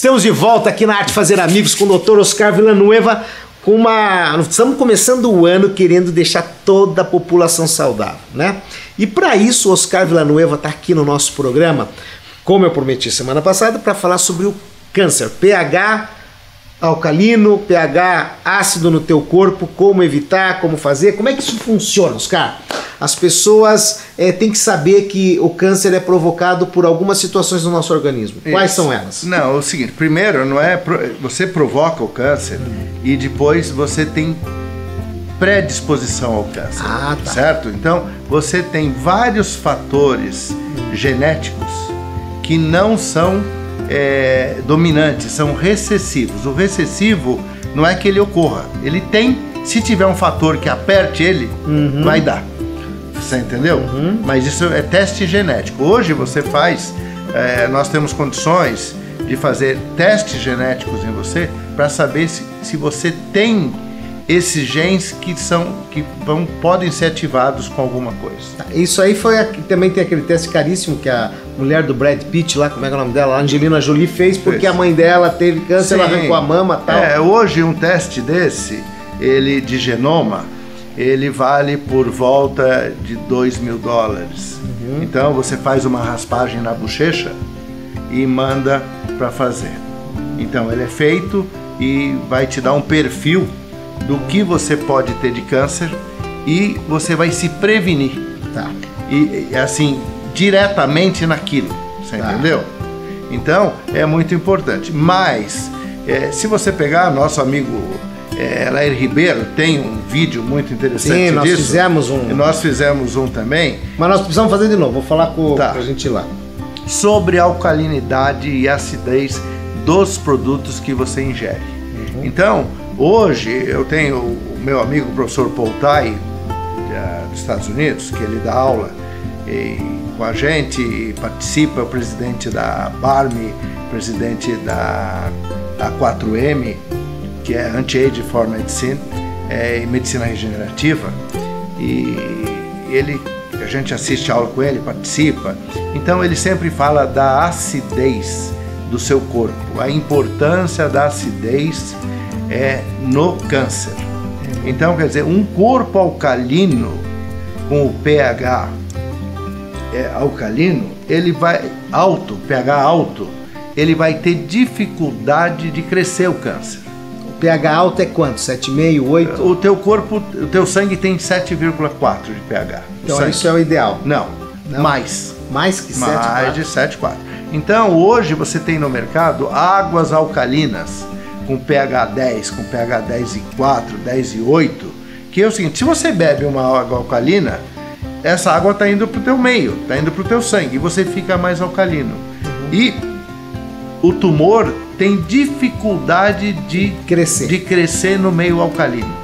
Estamos de volta aqui na Arte Fazer Amigos com o Dr. Oscar Villanueva. Estamos começando o ano querendo deixar toda a população saudável, né? E para isso, o Oscar Villanueva está aqui no nosso programa, como eu prometi semana passada, para falar sobre o câncer, pH alcalino, pH ácido no teu corpo, como evitar, como fazer, como é que isso funciona, Oscar? As pessoas têm que saber que o câncer é provocado por algumas situações no nosso organismo. Quais são elas? Não, é o seguinte, primeiro, não é você provoca o câncer e depois você tem predisposição ao câncer, tá. certo? Então, você tem vários fatores genéticos que não são dominantes, são recessivos. O recessivo não é que ele ocorra, ele tem, se tiver um fator que aperte ele, vai dar. Você entendeu? Mas isso é teste genético. Hoje você faz, nós temos condições de fazer testes genéticos em você para saber se você tem esses genes que podem ser ativados com alguma coisa. Isso aí também tem aquele teste caríssimo que a mulher do Brad Pitt lá, como é que é o nome dela? A Angelina Jolie fez porque a mãe dela teve câncer, ela arrancou a mama e tal. Hoje um teste desse, ele de genoma, ele vale por volta de $2.000. Então você faz uma raspagem na bochecha e manda para fazer. Então ele é feito e vai te dar um perfil do que você pode ter de câncer e você vai se prevenir. Tá. E assim, diretamente naquilo, você entendeu? Então é muito importante. Mas se você pegar nosso amigo Lair Ribeiro, tem um vídeo muito interessante nós disso. Fizemos um. Nós fizemos um também. Mas nós precisamos fazer de novo, vou falar pra gente ir lá. Sobre a alcalinidade e acidez dos produtos que você ingere. Então, hoje eu tenho o meu amigo o professor Paul Tai, dos Estados Unidos, que ele dá aula com a gente e participa, o presidente da BARME, presidente da 4M, que é Anti-Age for Medicine, medicina regenerativa, e a gente assiste a aula com ele, participa. Então ele sempre fala da acidez do seu corpo, a importância da acidez no câncer. Então, quer dizer, um corpo alcalino com o pH alcalino, ele vai pH alto, ele vai ter dificuldade de crescer o câncer. pH alto é quanto? 7,5, 8? O teu corpo, o teu sangue tem 7,4 de pH. Então isso é o ideal? Não. Mais. Mais que 7,4? Mais de 7,4. Então hoje você tem no mercado águas alcalinas com pH 10, com pH 10,4, 10,8, que é o seguinte, se você bebe uma água alcalina, essa água está indo para o teu meio, está indo para o teu sangue, e você fica mais alcalino. E o tumor tem dificuldade de crescer no meio alcalino.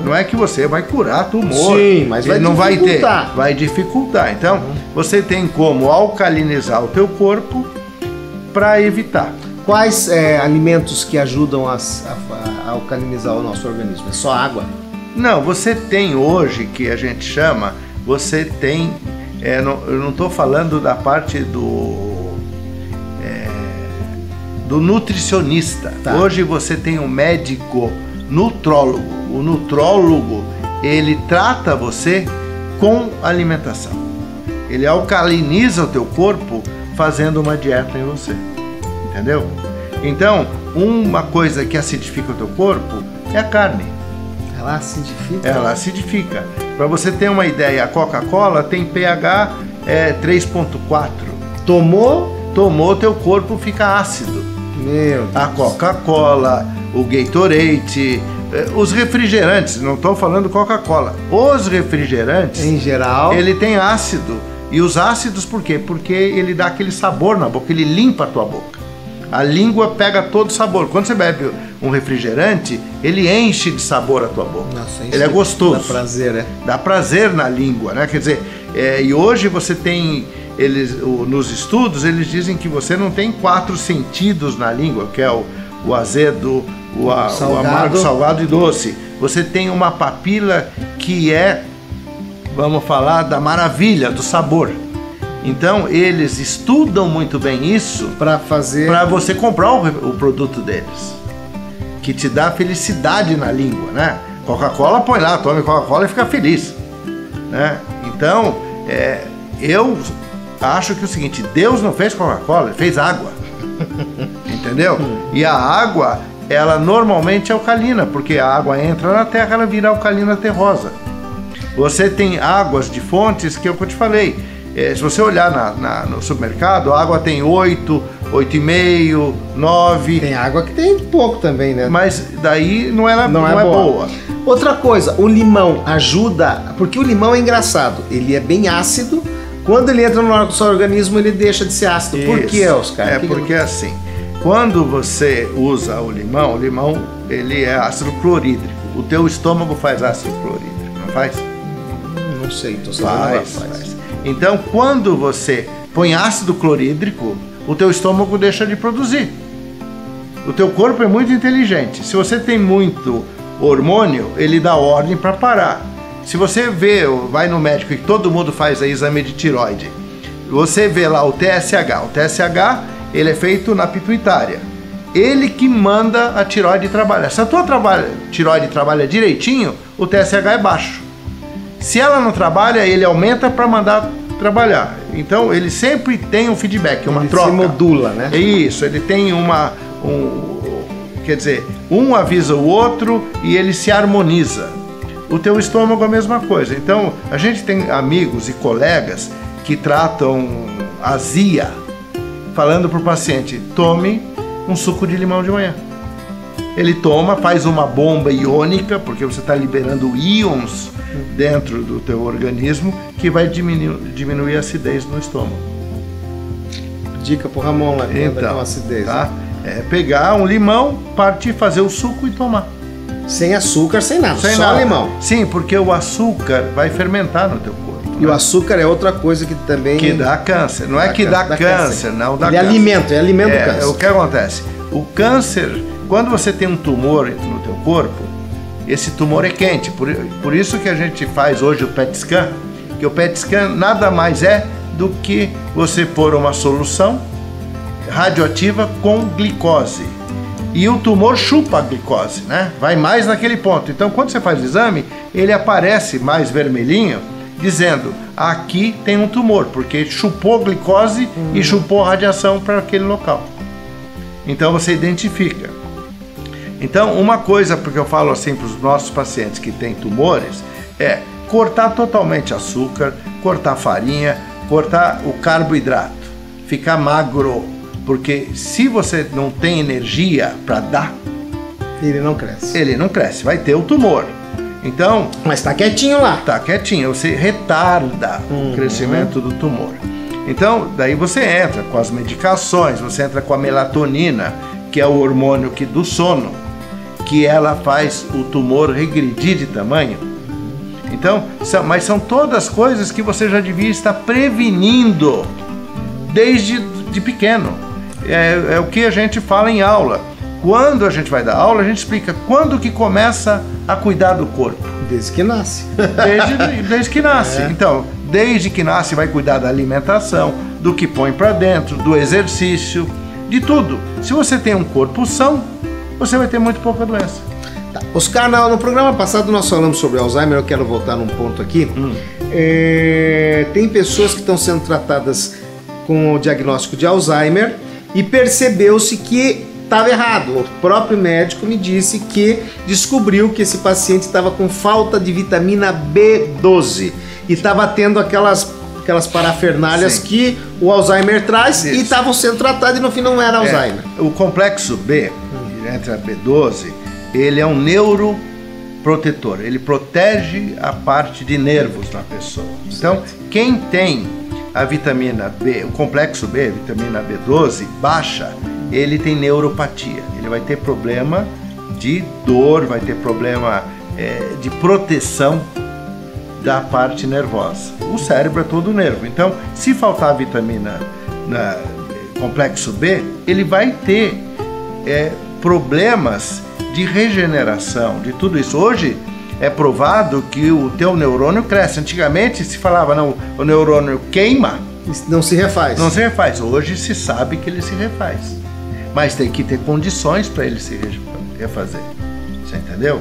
Não é que você vai curar tumor. Sim, mas não vai ter. Vai dificultar. Então, você tem como alcalinizar o teu corpo para evitar. Quais alimentos que ajudam a alcalinizar o nosso organismo? É só água? Não, você tem hoje, que a gente chama, você tem... eu não estou falando da parte do nutricionista. Hoje você tem um médico nutrólogo. O nutrólogo, ele trata você com alimentação. Ele alcaliniza o teu corpo fazendo uma dieta em você. Entendeu? Então, uma coisa que acidifica o teu corpo é a carne. Ela acidifica? Ela acidifica. Para você ter uma ideia, a Coca-Cola tem pH 3,4. Tomou, teu corpo fica ácido. Meu Deus. A Coca-Cola, o Gatorade, os refrigerantes, não estou falando Coca-Cola. Os refrigerantes, em geral, ele tem ácido. E os ácidos por quê? Porque ele dá aquele sabor na boca, ele limpa a tua boca. A língua pega todo o sabor. Quando você bebe um refrigerante, ele enche de sabor a tua boca. Nossa, ele é gostoso. Dá prazer, Dá prazer na língua, né? Quer dizer, e hoje você tem, nos estudos, eles dizem que você não tem 4 sentidos na língua, que é o azedo, o amargo, salgado e doce. Você tem uma papila que vamos falar da maravilha, do sabor. Então eles estudam muito bem isso para fazer, para você comprar o produto deles, que te dá felicidade na língua, né? Coca-Cola, põe lá, tome Coca-Cola e fica feliz, né? Então eu acho que é o seguinte: Deus não fez Coca-Cola, ele fez água. Entendeu? E a água, ela normalmente é alcalina, porque a água entra na terra, ela vira alcalina terrosa. Você tem águas de fontes que é o que eu te falei. Se você olhar no supermercado, a água tem 8, 8,5, 9. Tem água que tem pouco também, né? Mas daí não é boa. Outra coisa, o limão ajuda, porque o limão é engraçado, ele é bem ácido. Quando ele entra no seu organismo, ele deixa de ser ácido. Por que, Oscar? Porque assim, quando você usa o limão ele é ácido clorídrico. O teu estômago faz ácido clorídrico, não faz? Não sei, tô sabendo. Faz. Então, quando você põe ácido clorídrico, o teu estômago deixa de produzir. O teu corpo é muito inteligente. Se você tem muito hormônio, ele dá ordem para parar. Se você vai no médico e todo mundo faz exame de tireoide, você vê lá o TSH. O TSH, ele é feito na pituitária. Ele que manda a tireoide trabalhar. Se a tua tireoide trabalha direitinho, o TSH é baixo. Se ela não trabalha, ele aumenta para mandar trabalhar. Então, ele sempre tem um feedback, uma troca. Ele se modula, né? É isso, ele tem quer dizer, um avisa o outro e ele se harmoniza. O teu estômago é a mesma coisa. Então, a gente tem amigos e colegas que tratam azia, falando para o paciente: tome um suco de limão de manhã. Ele toma, faz uma bomba iônica, porque você está liberando íons dentro do teu organismo, que vai diminuir a acidez no estômago. Dica pro Ramon lá, então, com acidez. Tá? É pegar um limão, partir, fazer o suco e tomar. Sem açúcar, sem nada, só limão. Sim, porque o açúcar vai fermentar no teu corpo. E o açúcar é outra coisa que também... Que dá câncer. Não é que dá câncer, não dá câncer. É alimento do câncer. O que acontece? O câncer, quando você tem um tumor no teu corpo, esse tumor é quente. Por isso que a gente faz hoje o PET scan, que o PET scan nada mais é do que você pôr uma solução radioativa com glicose. E o tumor chupa a glicose, né? Vai mais naquele ponto. Então, quando você faz o exame, ele aparece mais vermelhinho, dizendo: aqui tem um tumor, porque chupou glicose e chupou radiação para aquele local. Então, você identifica. Então, uma coisa, porque eu falo assim para os nossos pacientes que têm tumores, é cortar totalmente açúcar, cortar farinha, cortar o carboidrato, ficar magro. Porque se você não tem energia para dar, ele não cresce. Ele não cresce, vai ter o tumor. Então, mas tá quietinho lá. Tá quietinho, você retarda o crescimento do tumor. Então, daí você entra com as medicações, você entra com a melatonina, que é o hormônio do sono, que ela faz o tumor regredir de tamanho. Então, mas são todas coisas que você já devia estar prevenindo desde pequeno. É o que a gente fala em aula. Quando a gente vai dar aula, a gente explica quando que começa a cuidar do corpo. Desde que nasce. Desde que nasce. Então, desde que nasce vai cuidar da alimentação, do que põe para dentro, do exercício, de tudo. Se você tem um corpo são, você vai ter muito pouca doença. Tá. Oscar, no programa passado nós falamos sobre Alzheimer, eu quero voltar num ponto aqui. Tem pessoas que estão sendo tratadas com o diagnóstico de Alzheimer e percebeu-se que estava errado. O próprio médico me disse que descobriu que esse paciente estava com falta de vitamina B12 e estava tendo aquelas parafernálias que o Alzheimer traz. Isso. E estavam sendo tratados e no fim não era Alzheimer. O complexo B, entre a B12, ele é um neuroprotetor, ele protege a parte de nervos na pessoa. Então, quem tem a vitamina B, o complexo B, vitamina B12, baixa, ele tem neuropatia. Ele vai ter problema de dor, vai ter problema de proteção da parte nervosa. O cérebro é todo nervo. Então, se faltar vitamina complexo B, ele vai ter problemas de regeneração, de tudo isso. Hoje é provado que o teu neurônio cresce. Antigamente se falava, não, o neurônio queima, Não se refaz. Não se refaz. Hoje se sabe que ele se refaz. Mas tem que ter condições para ele se refazer. Você entendeu?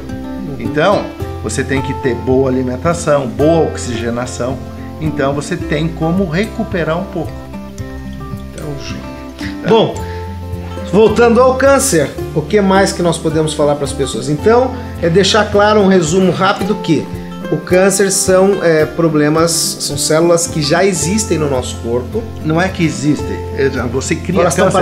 Então, você tem que ter boa alimentação, boa oxigenação. Então, você tem como recuperar um pouco. Bom, voltando ao câncer, o que mais que nós podemos falar para as pessoas? Então, é deixar claro um resumo rápido que o câncer são problemas, são células que já existem no nosso corpo. Não é que existem, você cria Elas câncer.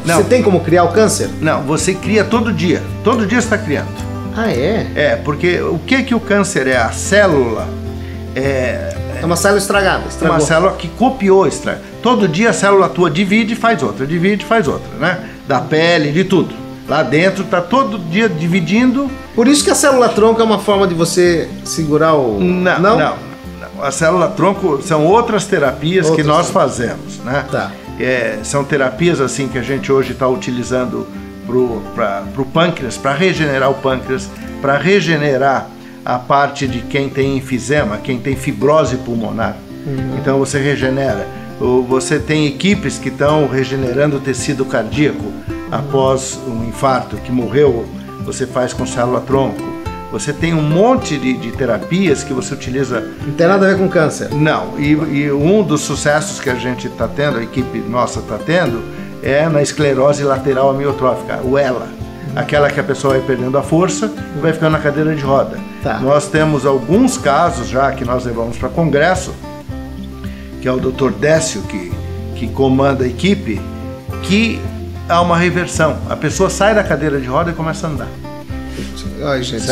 Você tem como criar o câncer? Não, você cria todo dia você está criando. Ah, é? É, porque o que o câncer é? A célula é uma célula estragada. Estragou. Uma célula que copiou, estraga. Todo dia a célula tua divide e faz outra, né? Da pele, de tudo. Lá dentro está todo dia dividindo. Por isso que a célula-tronco é uma forma de você segurar o... Não. A célula-tronco são outras terapias que nós fazemos, né? Tá. São terapias assim que a gente hoje está utilizando para o pâncreas, para regenerar o pâncreas, para regenerar a parte de quem tem enfisema, quem tem fibrose pulmonar. Então você regenera. Você tem equipes que estão regenerando o tecido cardíaco após um infarto que morreu, você faz com célula-tronco. Você tem um monte de terapias que você utiliza. Não tem nada a ver com câncer. Não, e um dos sucessos que a gente está tendo, a equipe nossa está tendo, é na esclerose lateral amiotrófica, o ELA. Aquela que a pessoa vai perdendo a força e vai ficando na cadeira de roda. Tá. Nós temos alguns casos já que nós levamos para congresso, que é o Dr. Décio, que comanda a equipe, que há uma reversão. A pessoa sai da cadeira de roda e começa a andar. Ai, gente,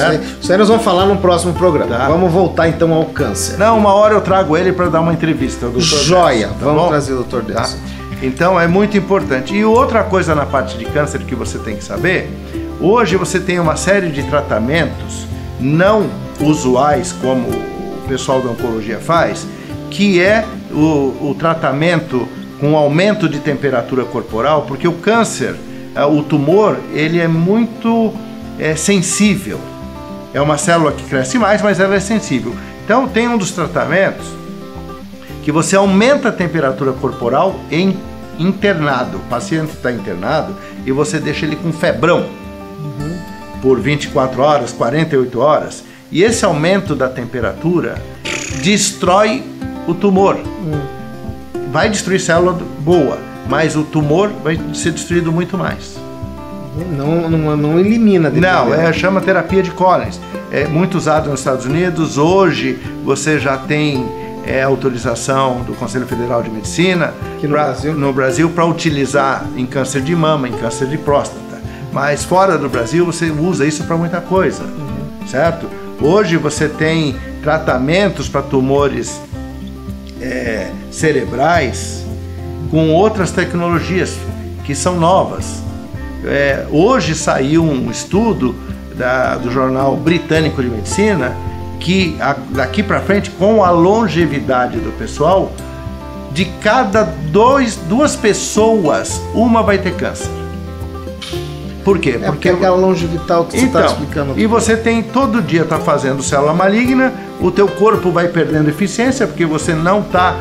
isso aí nós vamos falar no próximo programa. Tá. Vamos voltar então ao câncer. Não, uma hora eu trago ele para dar uma entrevista. Joia, Décio, tá vamos bom? trazer o Dr. Décio. Tá? Então é muito importante. E outra coisa na parte de câncer que você tem que saber, hoje você tem uma série de tratamentos não usuais, como o pessoal da oncologia faz, que é o tratamento com aumento de temperatura corporal, porque o câncer, o tumor, ele é muito sensível. É uma célula que cresce mais, mas ela é sensível. Então tem um dos tratamentos que você aumenta a temperatura corporal internado. O paciente está internado e você deixa ele com febrão por 24 horas, 48 horas. E esse aumento da temperatura destrói o tumor. Vai destruir célula boa, mas o tumor vai ser destruído muito mais. Não elimina. Não, chama terapia de Collins. É muito usado nos Estados Unidos. Hoje você já tem autorização do Conselho Federal de Medicina no Brasil para utilizar em câncer de mama, em câncer de próstata. Mas fora do Brasil você usa isso para muita coisa, certo? Hoje você tem tratamentos para tumores cerebrais com outras tecnologias que são novas. Hoje saiu um estudo do Jornal Britânico de Medicina que daqui para frente, com a longevidade do pessoal, de cada duas pessoas, uma vai ter câncer. Por quê? Porque aquela longevital que você está explicando. E você tem todo dia fazendo célula maligna, o teu corpo vai perdendo eficiência porque você não está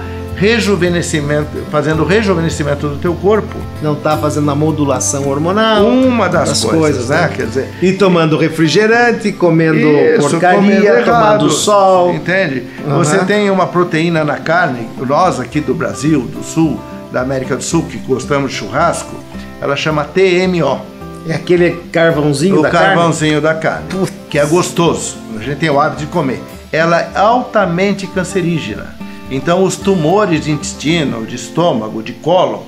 fazendo rejuvenescimento do teu corpo. Não está fazendo a modulação hormonal. Uma das coisas, né? Quer dizer, e tomando refrigerante, comendo porcaria, tomando sol. Entende? Você tem uma proteína na carne, nós aqui do Brasil, do Sul, da América do Sul, que gostamos de churrasco, ela chama TMO. É aquele carvãozinho da carne? O carvãozinho da carne, que é gostoso. A gente tem o hábito de comer. Ela é altamente cancerígena. Então os tumores de intestino, de estômago, de cólon,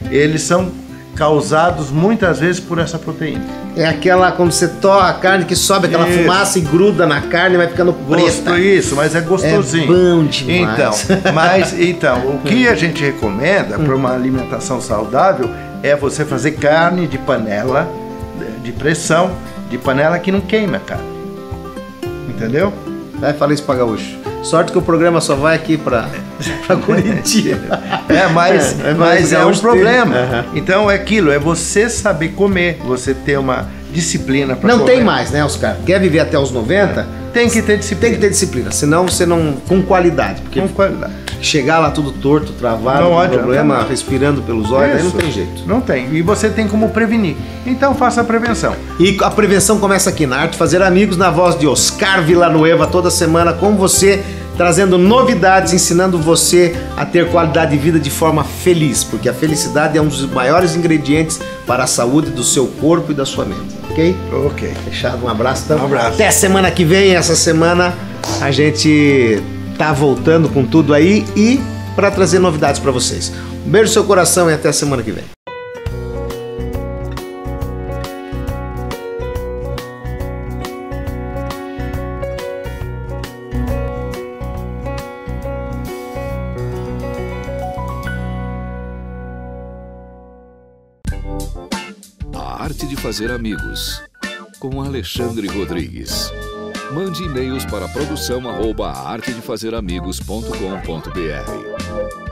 eles são causados muitas vezes por essa proteína. É aquela, quando você torra a carne, que sobe aquela fumaça e gruda na carne e vai ficando preta. Isso, mas é gostosinho. É bom demais. Então, o que a gente recomenda para uma alimentação saudável é você fazer carne de panela, de pressão, de panela que não queima a carne. Entendeu? Vai falar isso pra gaúcho. Sorte que o programa só vai aqui pra Curitiba. Mas é um problema. Então é aquilo, é você saber comer, você ter uma disciplina para comer. Não tem mais, né, Oscar? Quer viver até os 90? Tem que ter disciplina. Tem que ter disciplina, senão você não... Com qualidade. Com qualidade. chegar lá tudo torto, travado, Não com adianta problema, nada. respirando pelos olhos, aí não Isso. tem jeito. Não tem. E você tem como prevenir. Então faça a prevenção. E a prevenção começa aqui na Arte de Fazer Amigos, na voz de Oscar Villanueva, toda semana com você, trazendo novidades, ensinando você a ter qualidade de vida de forma feliz, porque a felicidade é um dos maiores ingredientes para a saúde do seu corpo e da sua mente, ok? Ok. Fechado, um abraço. Então, Um abraço. até semana que vem. Essa semana a gente tá voltando com tudo aí e para trazer novidades para vocês. Um beijo no seu coração e até a semana que vem. A Arte de Fazer Amigos, com Alexandre Rodrigues. Mande e-mails para produção@artedefazeramigos.com.br.